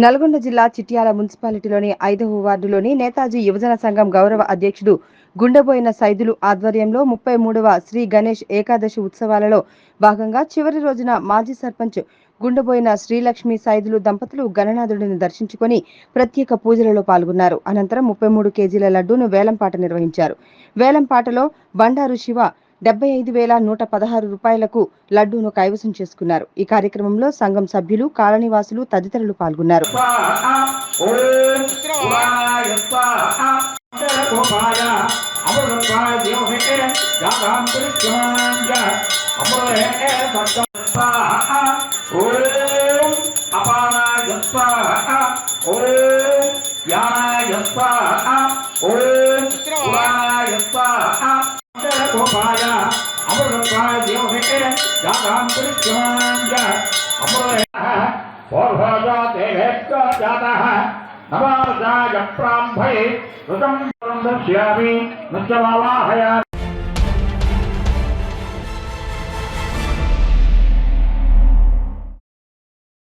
నల్గొండ జిల్లా చిట్యాల మున్సిపాలిటీలోని 5వ వార్డులోని నేతాజీ యువజన సంఘం గౌరవ అధ్యక్షుడు గుండెబోయిన సైదులు ఆధ్వర్యంలో 33వ శ్రీ గణేష్ ఏకాదశి ఉత్సవాలలో భాగంగా చివరి రోజున మాజీ సర్పంచ్ గుండెబోయిన శ్రీలక్ష్మి సైదులు దంపతులు గణనాథుడిని దర్శించుకొని ప్రత్యేక పూజలలో పాల్గొన్నారు. అనంతరం 33 కేజీల లడ్డూను వేలంపాట నిర్వహించారు. వేలంపాటలో బండారు శివ 75,116 రూపాయలకు లడ్డూను కైవసం చేసుకున్నారు. ఈ కార్యక్రమంలో సంఘం సభ్యులు, కాలనీవాసులు తదితరులు పాల్గొన్నారు. नवासाय प्रांभये ऋतं दश्यामि नित्यमावाहयामि